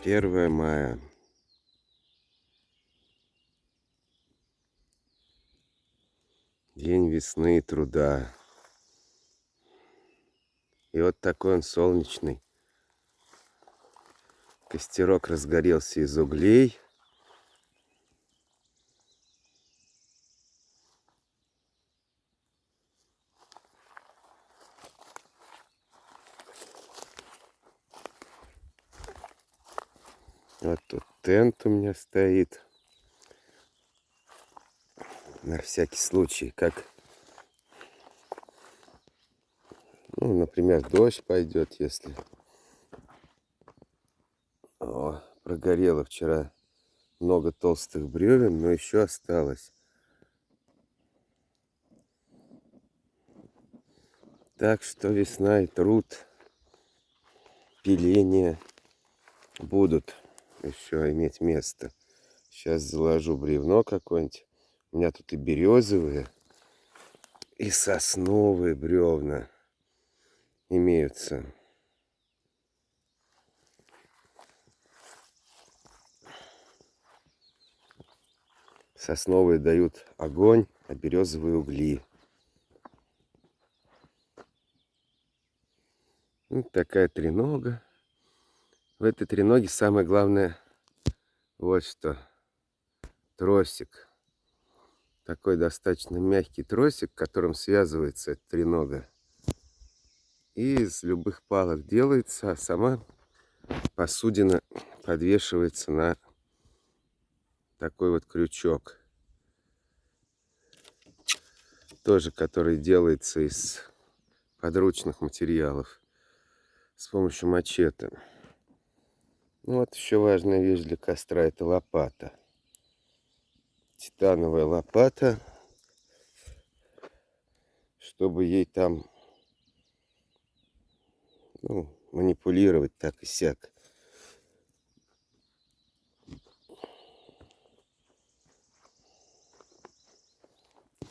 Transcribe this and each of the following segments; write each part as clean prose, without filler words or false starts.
1 мая. День весны и труда. И вот такой он солнечный. Костерок разгорелся из углей. Вот тут тент у меня стоит. На всякий случай, как, например, дождь пойдет, если... О, прогорело вчера много толстых бревен, но еще осталось. Так что весна и труд, пиление будут еще иметь место. Сейчас заложу бревно какое-нибудь. У меня тут и березовые, и сосновые бревна имеются. Сосновые дают огонь, а березовые угли. Вот такая тренога. В этой треноге самое главное вот что. Тросик. Такой достаточно мягкий тросик, которым связывается эта тренога. И из любых палок делается, а сама посудина подвешивается на такой вот крючок. Тоже, который делается из подручных материалов с помощью мачете. Вот еще важная вещь для костра — это лопата. Титановая лопата, чтобы ей там манипулировать так и сяк.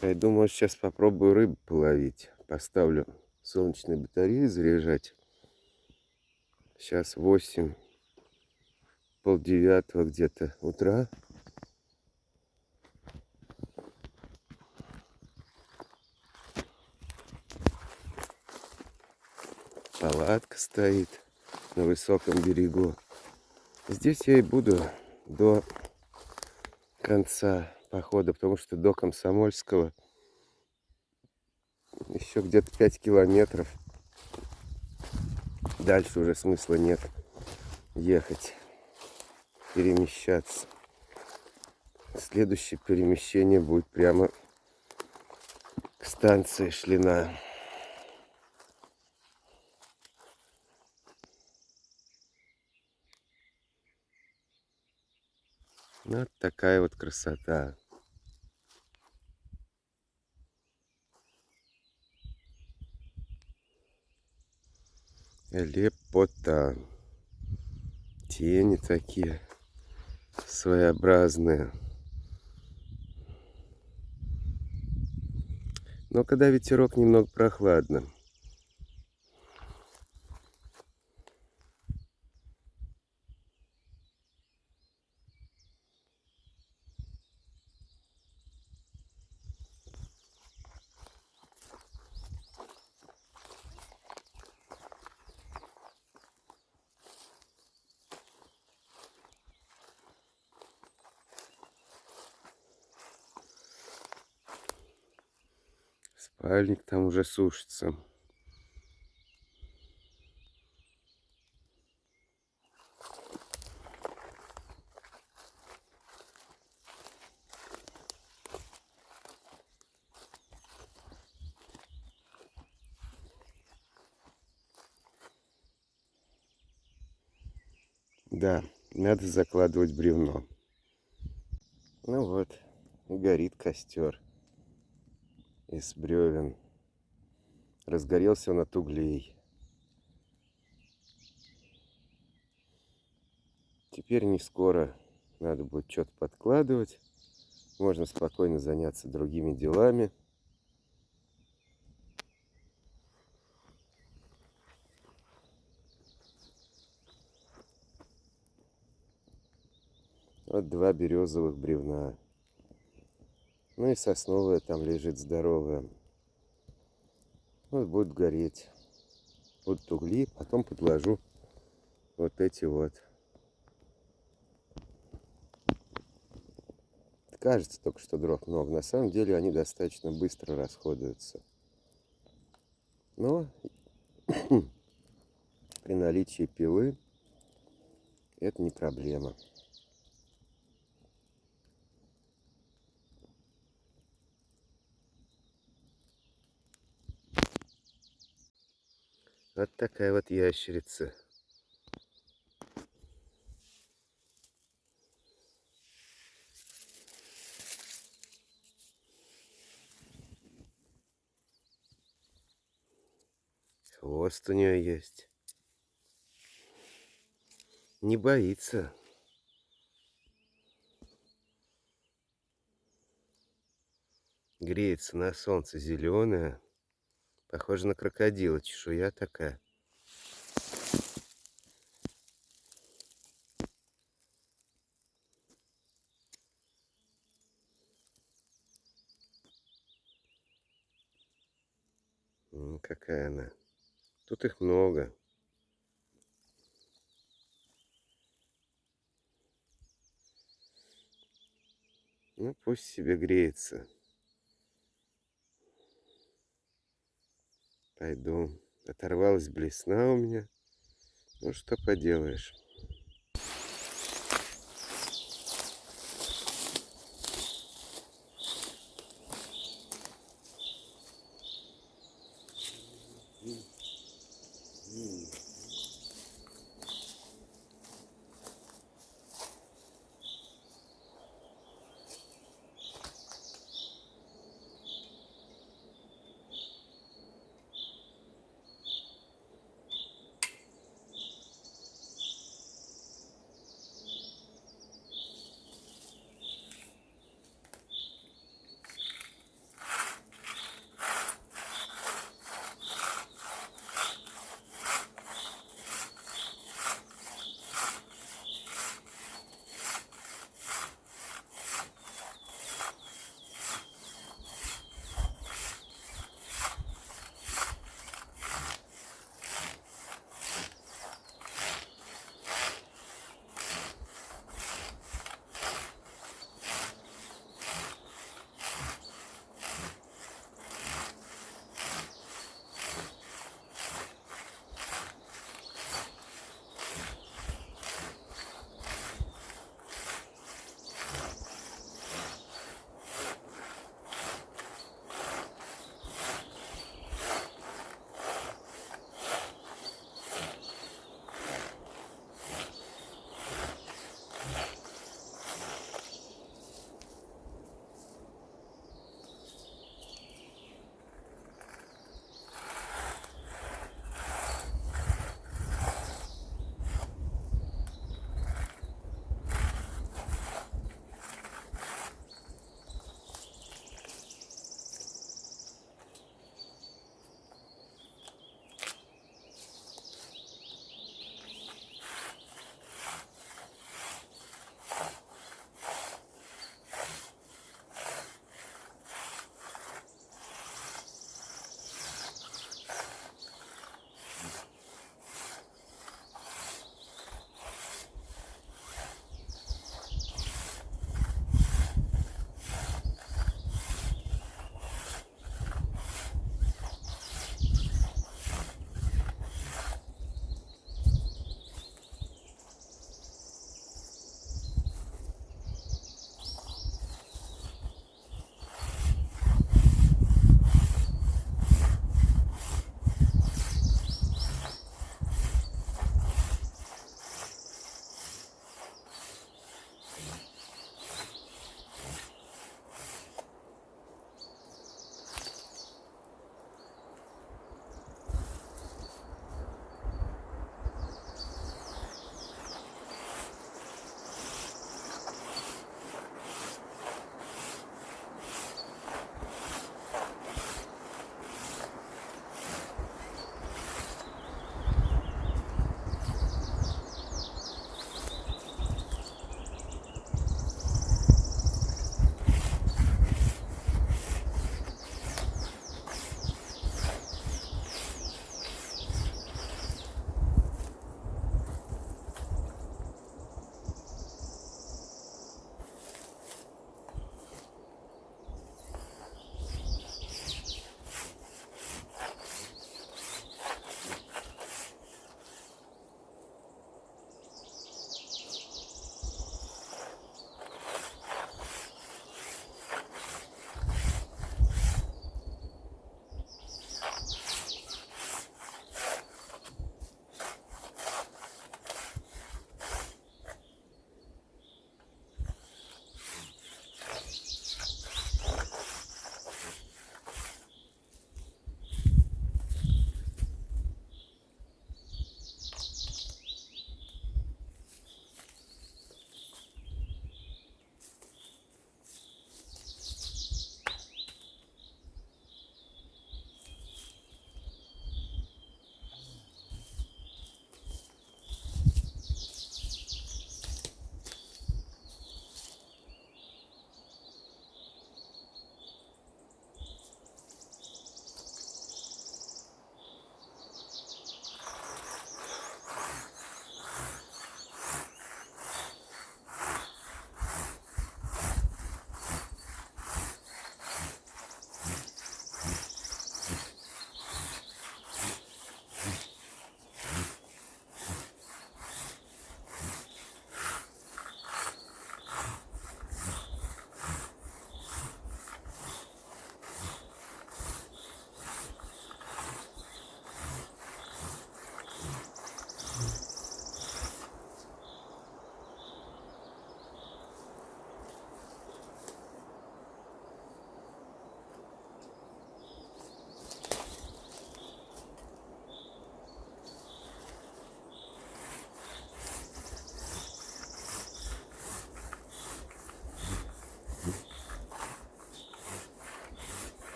Я думаю, сейчас попробую рыбу половить. Поставлю солнечные батареи заряжать. Сейчас 8, полдевятого где-то утра. Палатка стоит на высоком берегу. Здесь я и буду до конца похода, потому что до Комсомольского еще где-то 5 километров. Дальше уже смысла нет ехать, перемещаться. Следующее перемещение будет прямо к станции Шлина. Вот такая вот красота. Лепота. Тени такие своеобразные. Но когда ветерок, немного прохладно. Спальник там уже сушится. Да, надо закладывать бревно. Ну вот, и горит костер из бревен. Разгорелся он от углей. Теперь не скоро надо будет что-то подкладывать. Можно спокойно заняться другими делами. Вот 2 березовых бревна. Ну и сосновая там лежит здоровая. Вот будет гореть. Будут угли, потом подложу вот эти вот. Кажется только, что дров много. На самом деле они достаточно быстро расходуются. Но при наличии пилы это не проблема. Вот такая вот ящерица. Хвост у нее есть. Не боится. Греется на солнце, зеленая. Похоже на крокодила, чешуя такая. Какая она. Тут их много. Ну, пусть себе греется. Пойду. Оторвалась блесна у меня. Ну, что поделаешь.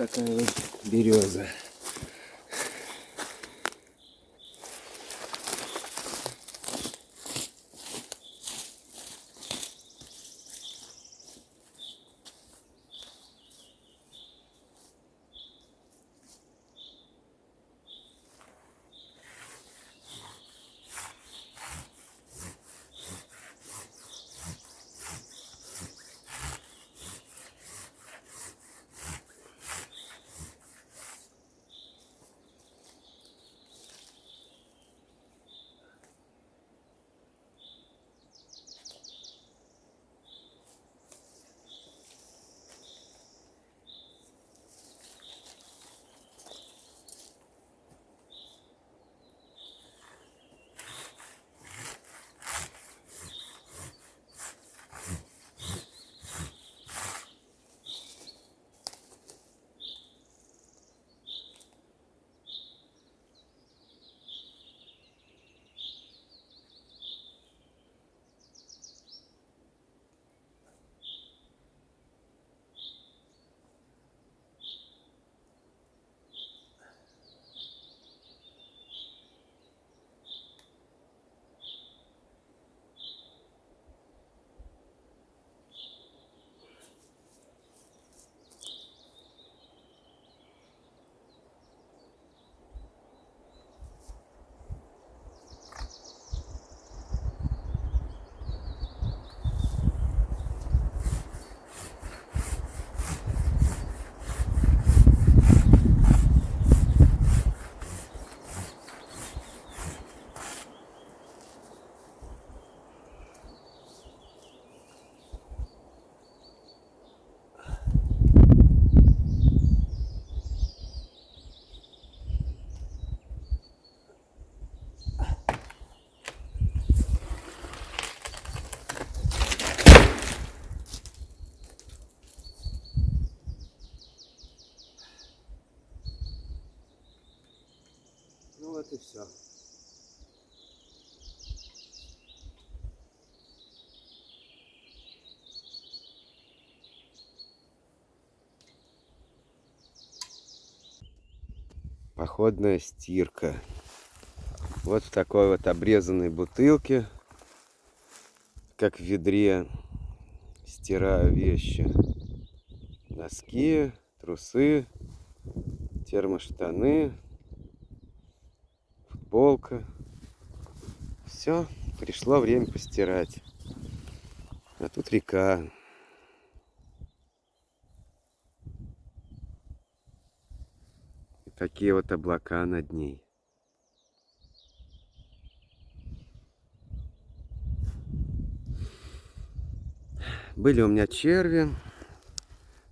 такая вот береза. Ну вот и все. Походная стирка. Вот в такой вот обрезанной бутылке, как в ведре, стираю вещи. Носки, трусы, термоштаны, футболка. Все, пришло время постирать. А тут река. И такие вот облака над ней. Были у меня черви.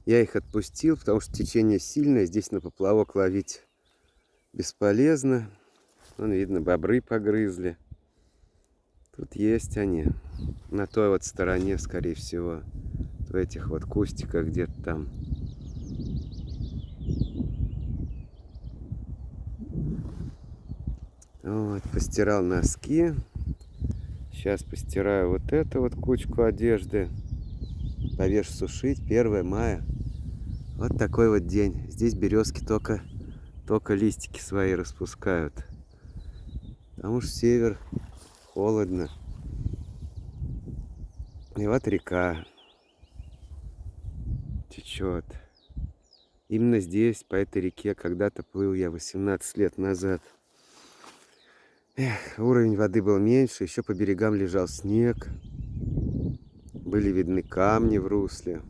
Я их отпустил, потому что течение сильное. Здесь на поплавок ловить бесполезно. Вон, видно, бобры погрызли. Тут есть они. На той вот стороне, скорее всего. В этих вот кустиках где-то там. Вот, постирал носки. Сейчас постираю вот эту вот кучку одежды. Повешу сушить. 1 мая. Вот такой вот день. Здесь березки только листики свои распускают. Потому что север, холодно. И вот река течет. Именно здесь, по этой реке, когда-то плыл я 18 лет назад. Эх, уровень воды был меньше, еще по берегам лежал снег. Были видны камни в русле.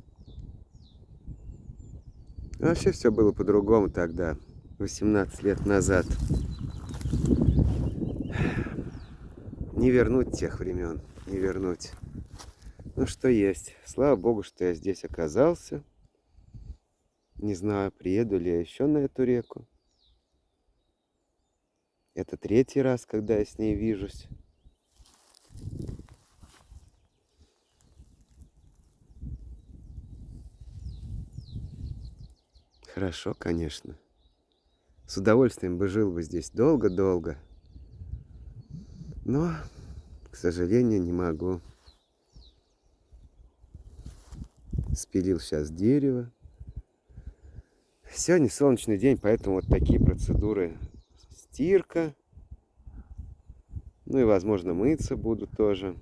Вообще все было по-другому тогда, 18 лет назад. Не вернуть тех времен, не вернуть. Ну что есть. Слава Богу, что я здесь оказался. Не знаю, приеду ли я еще на эту реку. Это 3-й раз, когда я с ней вижусь. Хорошо, конечно. С удовольствием бы жил бы здесь долго-долго. Но, к сожалению, не могу. Спилил сейчас дерево. Сегодня солнечный день, поэтому вот такие процедуры. Стирка. Ну и, возможно, мыться буду тоже.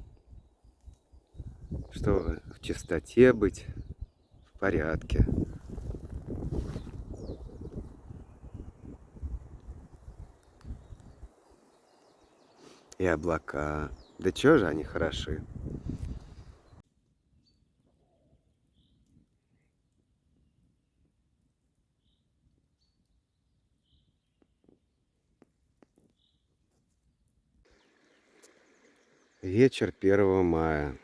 Чтобы в чистоте быть, в порядке. И облака. Да чё же они хороши. Вечер 1 мая.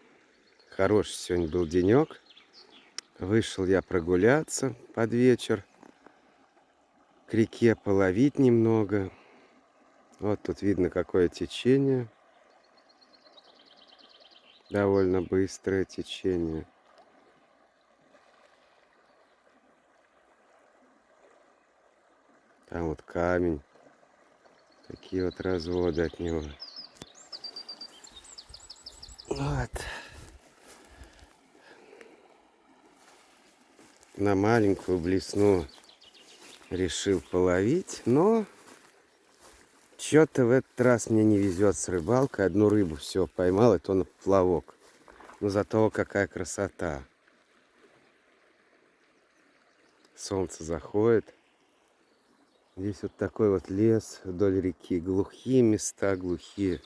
Хороший сегодня был денек. Вышел я прогуляться под вечер. К реке половить немного. Вот тут видно, какое течение. Довольно быстрое течение. Там вот камень. Такие вот разводы от него. Вот. На маленькую блесну решил половить, но что-то в этот раз мне не везет с рыбалкой. Одну рыбу все поймал, и то на поплавок. Но зато какая красота. Солнце заходит. Здесь вот такой вот лес вдоль реки. Глухие места, глухие.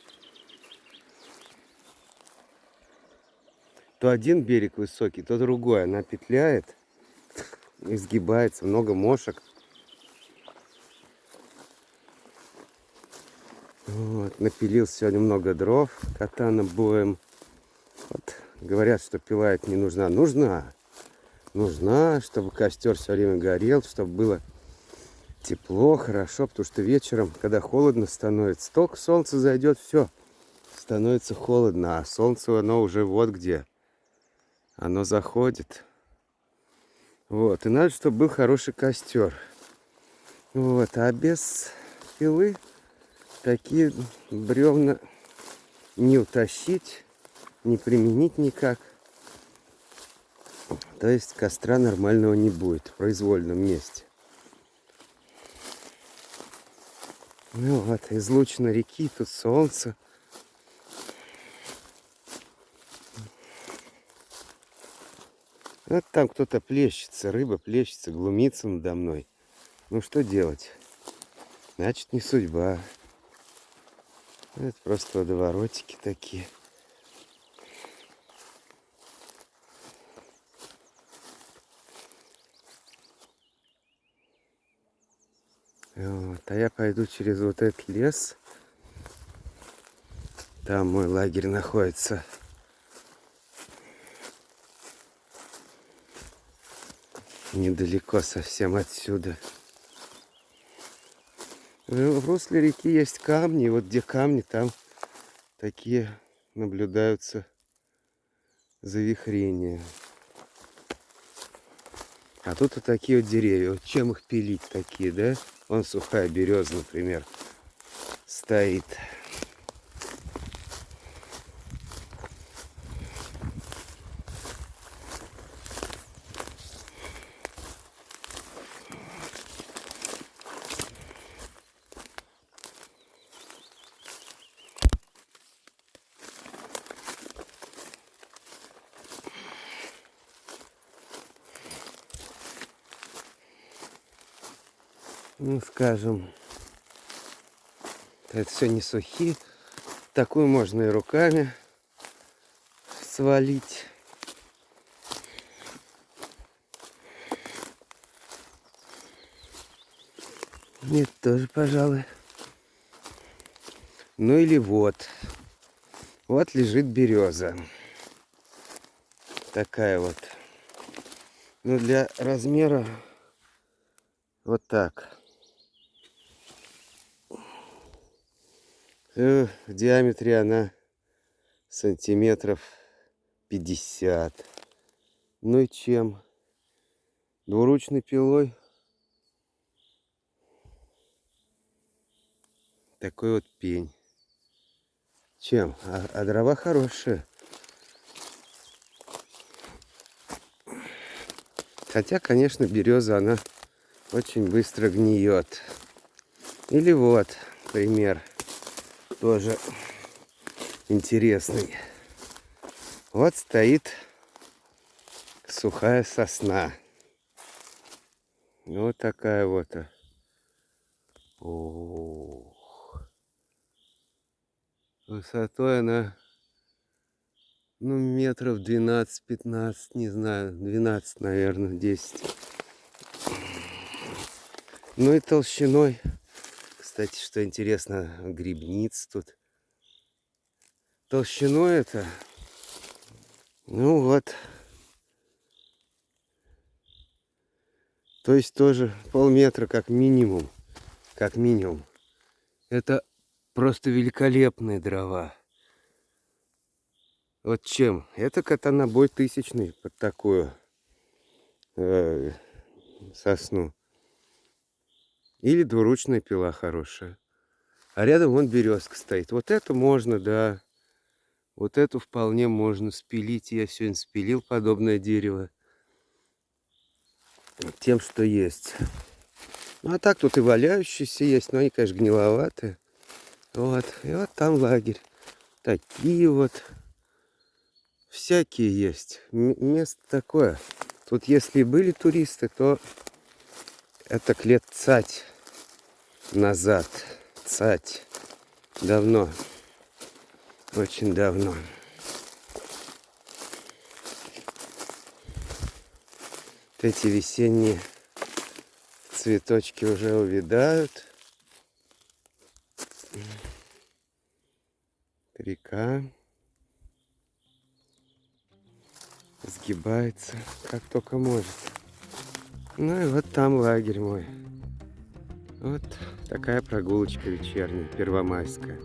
То один берег высокий, то другой. Она петляет, изгибается, много мошек. Вот, напилил сегодня много дров катанобоем. Вот, говорят, что пила это не нужна. Нужна. Нужна, чтобы костер все время горел, чтобы было тепло, хорошо. Потому что вечером, когда холодно становится, только солнце зайдет, все, становится холодно. А солнце, оно уже вот где. Оно заходит. Вот, и надо, чтобы был хороший костер. Вот, а без пилы такие бревна не утащить, не применить никак. То есть костра нормального не будет в произвольном месте. Ну вот, излучина реки, тут солнце. Вот там кто-то плещется, рыба плещется, глумится надо мной. Ну что делать? Значит, не судьба. Это просто водоворотики такие. Вот. А я пойду через вот этот лес. Там мой лагерь находится. Недалеко совсем отсюда. В русле реки есть камни. И вот где камни, там такие наблюдаются завихрения. А тут вот такие вот деревья. Вот чем их пилить такие, да? Вон сухая береза, например, стоит. Ну, скажем, это все не сухие. Такую можно и руками свалить. Нет, тоже, пожалуй. Ну или вот. Вот лежит береза. Такая вот. Ну, для размера вот так. В диаметре она сантиметров 50. Ну и чем? Двуручной пилой. Такой вот пень. Чем? А дрова хорошие. Хотя, конечно, береза, она очень быстро гниет. Или вот пример тоже интересный. Вот стоит сухая сосна. Вот такая вот. Ох. Высотой она, ну, метров 12-15, не знаю, 12, наверное, 10. Ну и толщиной, кстати, что интересно, грибниц тут. Толщиной это, ну вот, то есть тоже полметра как минимум, как минимум. Это просто великолепные дрова. Вот чем? Это катанобой тысячный под такую сосну. Или двуручная пила хорошая. А рядом вон березка стоит. Вот это можно, да. Вот эту вполне можно спилить. Я сегодня спилил подобное дерево. Тем, что есть. Ну, а так тут и валяющиеся есть. Но они, конечно, гниловатые. Вот. И вот там лагерь. Такие вот. Всякие есть. Место такое. Тут если были туристы, то это лет цать назад. Цать. Давно. Очень давно. Вот эти весенние цветочки уже увядают. Река сгибается, как только может. Ну и вот там лагерь мой. Вот такая прогулочка вечерняя, первомайская.